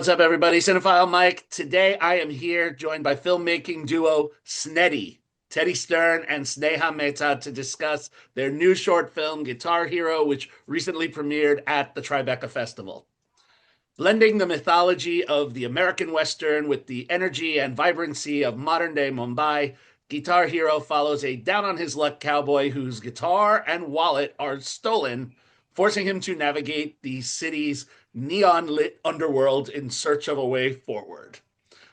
What's up, everybody? Cinephile Mike. Today I am here joined by filmmaking duo Sneddy, Teddy Stern and Sneha Mehta to discuss their new short film, Getar Hero, which recently premiered at the Tribeca Festival. Blending the mythology of the American Western with the energy and vibrancy of modern day Mumbai, Getar Hero follows a down on his luck cowboy whose guitar and wallet are stolen, forcing him to navigate the city's neon lit underworld in search of a way forward.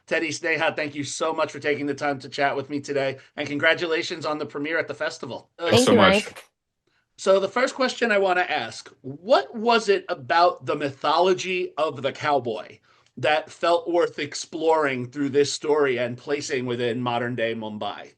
Teddy Sneha, thank you so much for taking the time to chat with me today, and congratulations on the premiere at the festival. Thanks Thank so you, much. Mike. So, the first question I want to ask, what was it about the mythology of the cowboy that felt worth exploring through this story and placing within modern day Mumbai?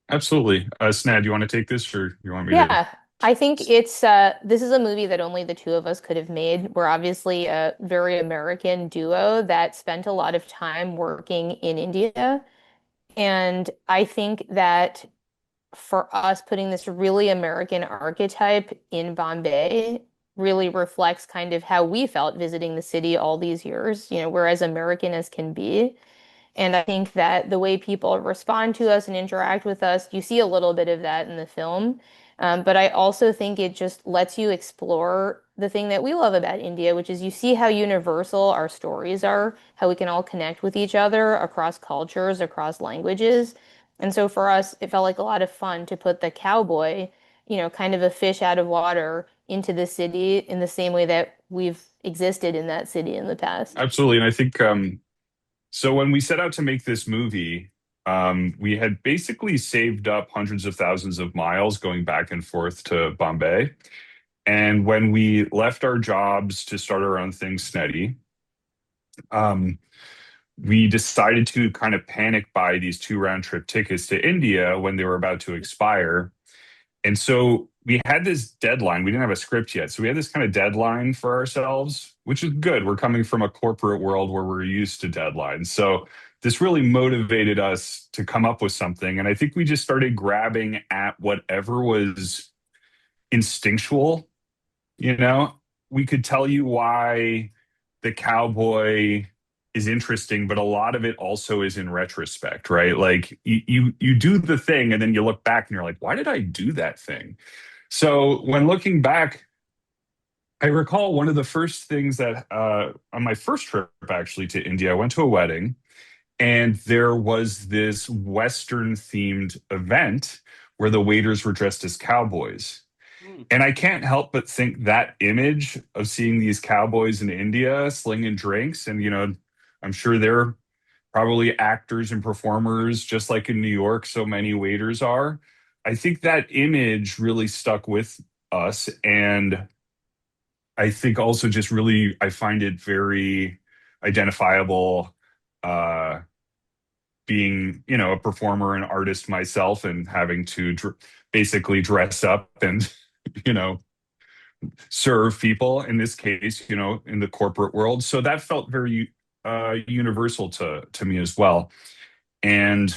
Absolutely. Snad, do you want to take this or you want me to? Yeah, I think it's this is a movie that only the two of us could have made. We're obviously a very American duo that spent a lot of time working in India. And I think that for us, putting this really American archetype in Bombay really reflects kind of how we felt visiting the city all these years. We're as American as can be. And I think that the way people respond to us and interact with us, you see a little bit of that in the film. But I also think it just lets you explore the thing that we love about India, which is you see how universal our stories are, how we can all connect with each other across cultures, across languages. And so for us, it felt like a lot of fun to put the cowboy, kind of a fish out of water into the city in the same way that we've existed in that city in the past. Absolutely. And I think so when we set out to make this movie, we had basically saved up hundreds of thousands of miles going back and forth to Bombay. And when we left our jobs to start our own thing, Sneddy, um, we decided to kind of panic buy these two round trip tickets to India when they were about to expire. And so we had this deadline. We didn't have a script yet. So we had this kind of deadline for ourselves, which is good. We're coming from a corporate world where we're used to deadlines. So this really motivated us to come up with something. And I think we just started grabbing at whatever was instinctual. You know, we could tell you why the cowboy is interesting, but a lot of it also is in retrospect, right? Like you do the thing and then you look back and you're like, why did I do that thing? So when looking back, I recall one of the first things that on my first trip actually to India, I went to a wedding and there was this Western themed event where the waiters were dressed as cowboys. Hmm. And I can't help but think that image of seeing these cowboys in India slinging drinks, and I'm sure they're probably actors and performers just like in New York, so many waiters are. I think that image really stuck with us. And I think also just really, I find it very identifiable uh, being, a performer and artist myself and having to basically dress up and, you know, serve people in this case, in the corporate world. So that felt very universal to me as well. And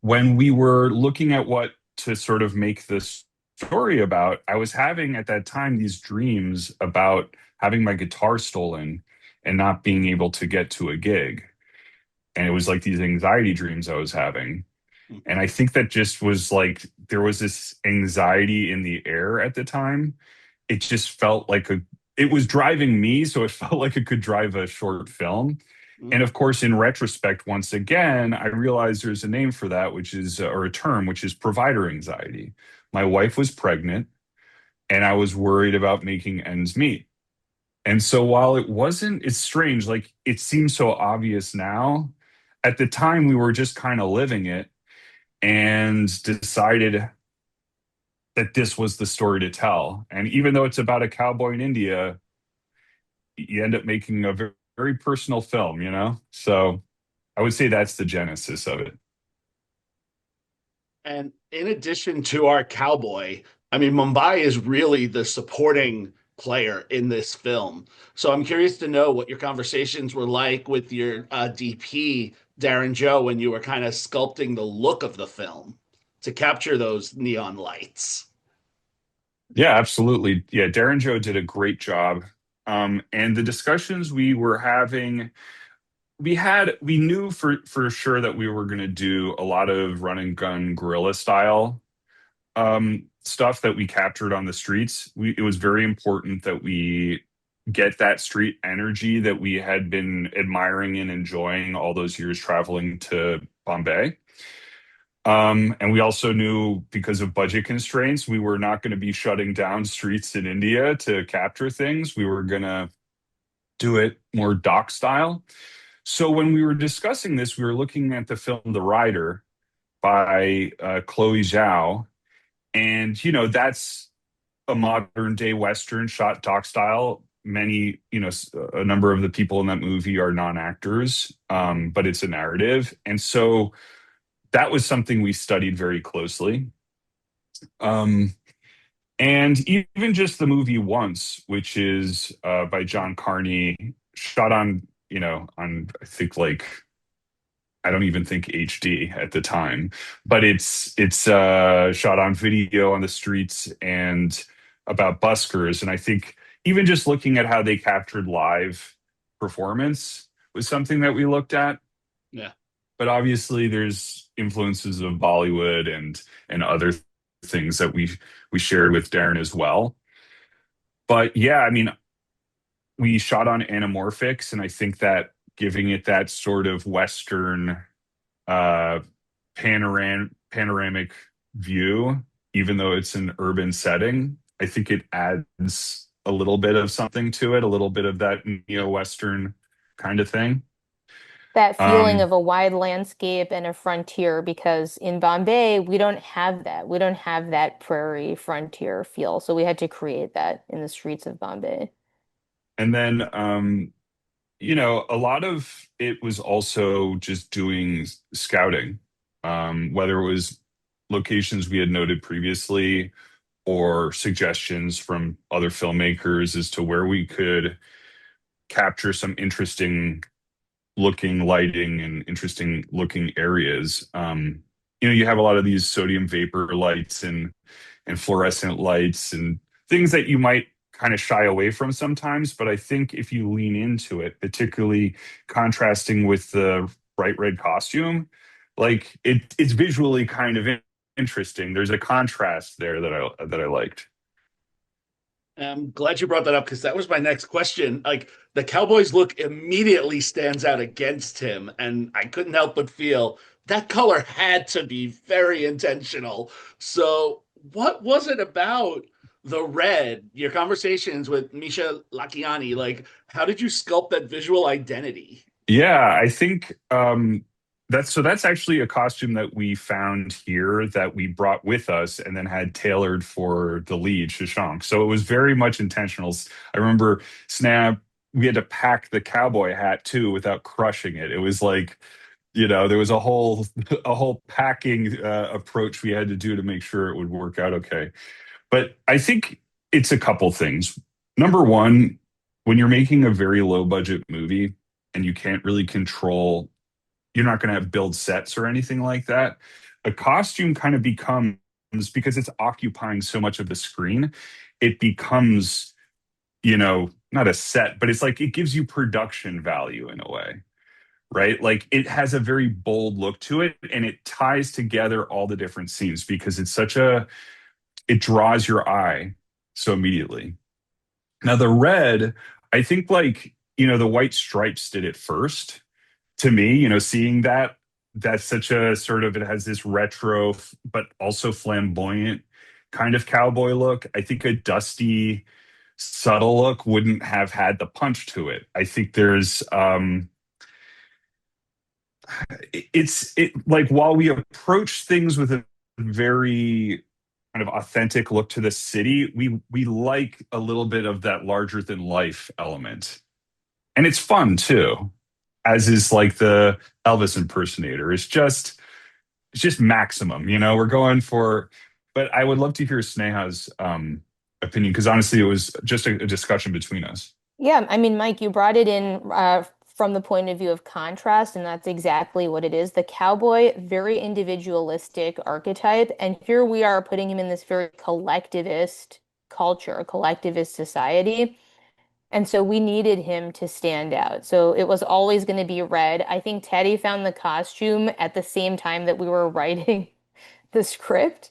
when we were looking at what to sort of make this story about, I was having at that time these dreams about having my guitar stolen and not being able to get to a gig. And it was like these anxiety dreams I was having. And I think that just was like there was this anxiety in the air at the time. It just felt like it was driving me, so it felt like it could drive a short film. And of course, in retrospect, once again, I realized there's a name for that, which is, or a term, which is provider anxiety. My wife was pregnant, and I was worried about making ends meet. And so while it's strange, like it seems so obvious now. At the time, we were just kind of living it and decided that this was the story to tell. And even though it's about a cowboy in India, you end up making a very, very personal film. So I would say that's the genesis of it. And in addition to our cowboy, I mean, Mumbai is really the supporting player in this film. So I'm curious to know what your conversations were like with your DP, Darren Joe, when you were kind of sculpting the look of the film to capture those neon lights. Yeah, absolutely. Yeah, Darren Joe did a great job. And the discussions we were having, we knew for sure that we were going to do a lot of run and gun guerrilla style stuff that we captured on the streets. It was very important that we get that street energy that we had been admiring and enjoying all those years traveling to Bombay. And we also knew because of budget constraints, we were not going to be shutting down streets in India to capture things. We were going to do it more doc style. So when we were discussing this, we were looking at the film The Rider by Chloe Zhao. And, that's a modern day Western shot doc style. Many, a number of the people in that movie are non-actors, but it's a narrative. And so that was something we studied very closely. Um, and even just the movie Once, which is by John Carney, shot on, I think like I don't even think HD at the time, but it's shot on video on the streets and about buskers. And I think even just looking at how they captured live performance was something that we looked at. Yeah. But obviously, there's influences of Bollywood and other things that we shared with Darren as well. But yeah, I mean, we shot on anamorphics, and I think that giving it that sort of Western uh, panoramic view, even though it's an urban setting, I think it adds a little bit of something to it, a little bit of that neo-Western kind of thing. That feeling Um, of a wide landscape and a frontier, because in Bombay, we don't have that. We don't have that prairie frontier feel. So we had to create that in the streets of Bombay. and then a lot of it was also just doing scouting, whether it was locations we had noted previously or suggestions from other filmmakers as to where we could capture some interesting looking lighting and interesting looking areas. You have a lot of these sodium vapor lights and fluorescent lights and things that you might kind of shy away from sometimes. But I think if you lean into it, particularly contrasting with the bright red costume, like it's visually kind of interesting. There's a contrast there that I liked. I'm glad you brought that up because that was my next question. Like the Cowboys look immediately stands out against him, and I couldn't help but feel that color had to be very intentional. So, what was it about the red? Your conversations with Misha Lakiani, like how did you sculpt that visual identity? Yeah, I think that's actually a costume that we found here that we brought with us and then had tailored for the lead, Shashank. So it was very much intentional. I remember Snap, we had to pack the cowboy hat too without crushing it. It was like, there was a whole a whole packing approach we had to do to make sure it would work out okay. But I think it's a couple things. Number one, when you're making a very low budget movie and you can't really control, you're not going to have build sets or anything like that. A costume kind of becomes, because it's occupying so much of the screen, it becomes, not a set, but it's like it gives you production value in a way, right? Like it has a very bold look to it and it ties together all the different scenes because it draws your eye so immediately. Now the red, I think like, the white stripes did it first to me, seeing that's such a sort of, it has this retro but also flamboyant kind of cowboy look. I think a dusty, subtle look wouldn't have had the punch to it. I think there's it like while we approach things with a very kind of authentic look to the city, we like a little bit of that larger than life element. And it's fun too, as is like the Elvis impersonator. It's just maximum, we're going for, but I would love to hear Sneha's opinion because honestly it was just a discussion between us. Yeah, I mean, Mike, you brought it in from the point of view of contrast, and that's exactly what it is. The cowboy, very individualistic archetype, and here we are putting him in this very collectivist culture, collectivist society. And so we needed him to stand out. So it was always going to be red. I think Teddy found the costume at the same time that we were writing the script.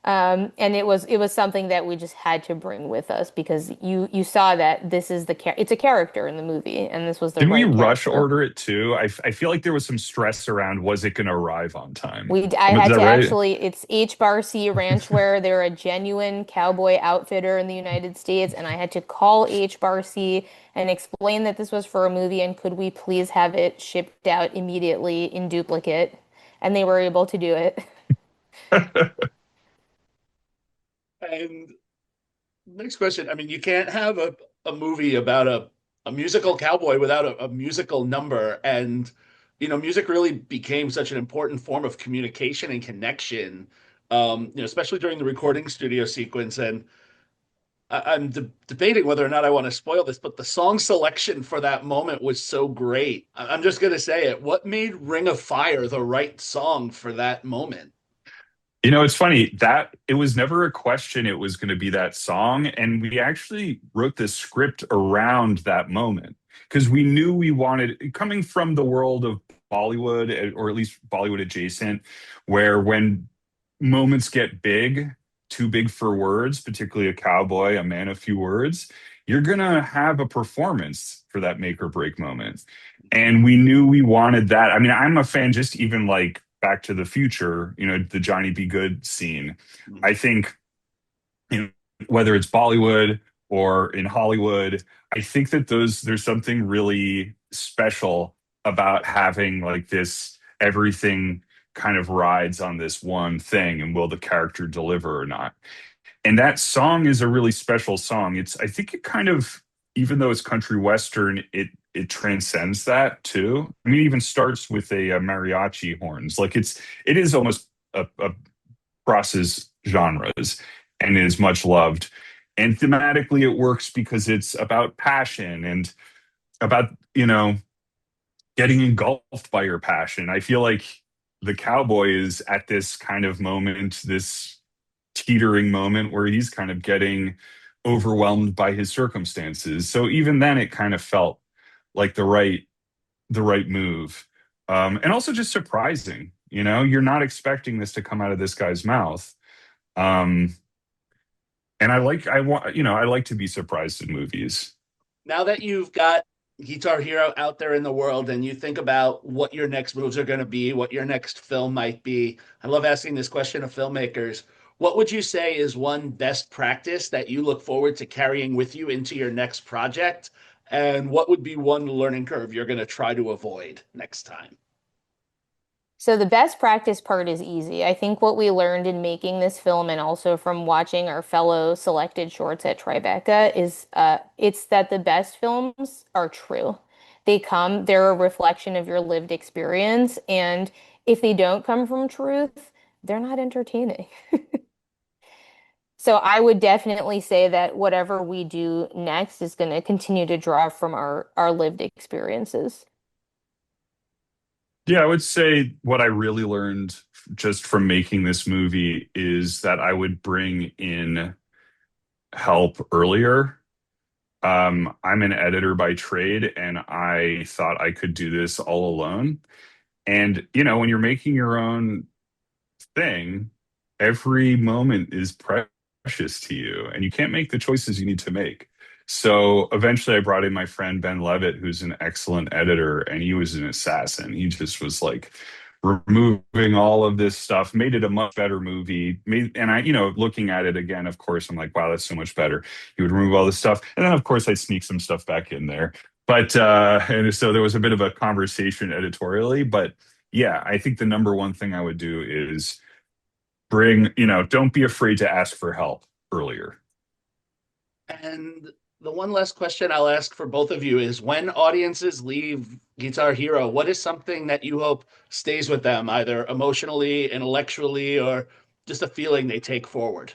And it was something that we just had to bring with us because you saw that this is it's a character in the movie and this was the Did we right rush character. order it too? I feel like there was some stress around was it going to arrive on time? I Is had that to right? actually, it's H Bar C Ranchwear. They're a genuine cowboy outfitter in the United States, and I had to call H Bar C and explain that this was for a movie and could we please have it shipped out immediately in duplicate? And they were able to do it. And next question. I mean, you can't have a movie about a musical cowboy without a musical number. And, music really became such an important form of communication and connection, especially during the recording studio sequence. And I'm debating whether or not I want to spoil this, but the song selection for that moment was so great. I'm just going to say it. What made Ring of Fire the right song for that moment? It's funny that it was never a question it was going to be that song. And we actually wrote the script around that moment because we knew we wanted, coming from the world of Bollywood, or at least Bollywood adjacent, where when moments get big, too big for words, particularly a cowboy, a man of few words, you're going to have a performance for that make or break moment. And we knew we wanted that. I mean, I'm a fan, just even like Back to the Future, the Johnny Be Good scene. I think, you know, whether it's Bollywood or in Hollywood, I think that there's something really special about having like this everything kind of rides on this one thing and will the character deliver or not. And that song is a really special song. I think it kind of, even though it's country western, it transcends that too. I mean, it even starts with a, mariachi horns. Like it is almost a crosses genres and is much loved. And thematically, it works because it's about passion and about getting engulfed by your passion. I feel like the cowboy is at this kind of moment, this teetering moment where he's kind of getting overwhelmed by his circumstances. So even then it kind of felt like the right move. And also just surprising, you're not expecting this to come out of this guy's mouth. Um, and I like to be surprised in movies. Now that you've got Guitar Hero out there in the world and you think about what your next moves are going to be, what your next film might be, I love asking this question of filmmakers. What would you say is one best practice that you look forward to carrying with you into your next project? And what would be one learning curve you're going to try to avoid next time? So the best practice part is easy. I think what we learned in making this film and also from watching our fellow selected shorts at Tribeca is it's that the best films are true. They're a reflection of your lived experience, and if they don't come from truth, they're not entertaining. So I would definitely say that whatever we do next is going to continue to draw from our lived experiences. Yeah, I would say what I really learned just from making this movie is that I would bring in help earlier. I'm an editor by trade, and I thought I could do this all alone. And, when you're making your own thing, every moment is precious to you, and you can't make the choices you need to make. So eventually, I brought in my friend Ben Levitt, who's an excellent editor, and he was an assassin. He just was like removing all of this stuff, made it a much better movie. And I, looking at it again, of course, I'm like, wow, that's so much better. He would remove all this stuff, and then of course I'd sneak some stuff back in there. But and so there was a bit of a conversation editorially, but yeah, I think the number one thing I would do is don't be afraid to ask for help earlier. And the one last question I'll ask for both of you is when audiences leave Guitar Hero, what is something that you hope stays with them, either emotionally, intellectually, or just a feeling they take forward?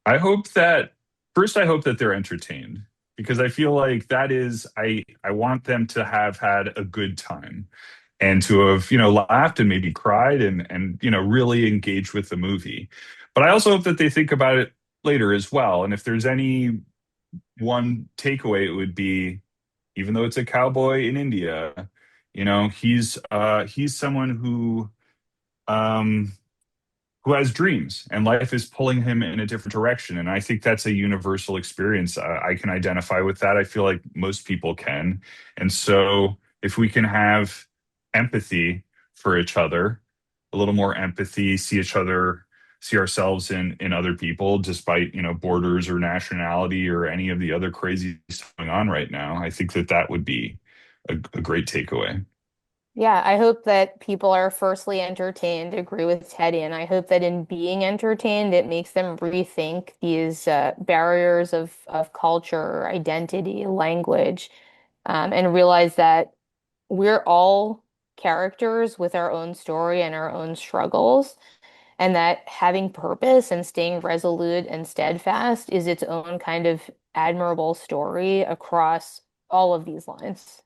I hope that first, I hope that they're entertained because I feel like that is, I want them to have had a good time and to have, laughed and maybe cried and, really engaged with the movie. But I also hope that they think about it later as well. And if there's any one takeaway, it would be, even though it's a cowboy in India, he's someone um who has dreams, and life is pulling him in a different direction. And I think that's a universal experience. I can identify with that. I feel like most people can. And so if we can have empathy for each other, a little more empathy, see each other, see ourselves in other people, despite, borders or nationality or any of the other crazy stuff going on right now, I think that that would be a great takeaway. Yeah, I hope that people are firstly entertained, agree with Teddy, and I hope that in being entertained, it makes them rethink these barriers of culture, identity, language, and realize that we're all characters with our own story and our own struggles, and that having purpose and staying resolute and steadfast is its own kind of admirable story across all of these lines.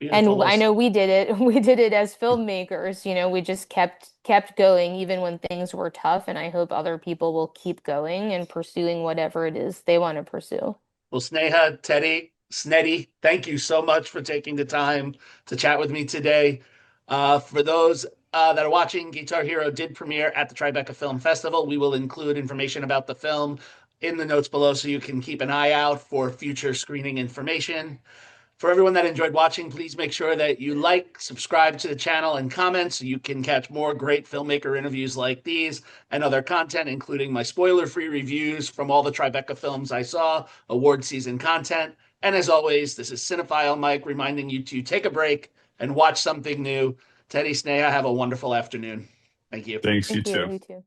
Beautiful. And Well, I know we did it. We did it as filmmakers. We just kept going even when things were tough. And I hope other people will keep going and pursuing whatever it is they want to pursue. well, Sneha, Teddy, Sneddy, thank you so much for taking the time to chat with me today. For those that are watching, Guitar Hero did premiere at the Tribeca Film Festival. We will include information about the film in the notes below so you can keep an eye out for future screening information. For everyone that enjoyed watching, please make sure that you like, subscribe to the channel, and comment so you can catch more great filmmaker interviews like these and other content, including my spoiler-free reviews from all the Tribeca films I saw, award season content. And as always, this is Cinephile Mike reminding you to take a break and watch something new. Teddy, Sneha, have a wonderful afternoon. Thank you. Thanks, you Thank you. too. You too.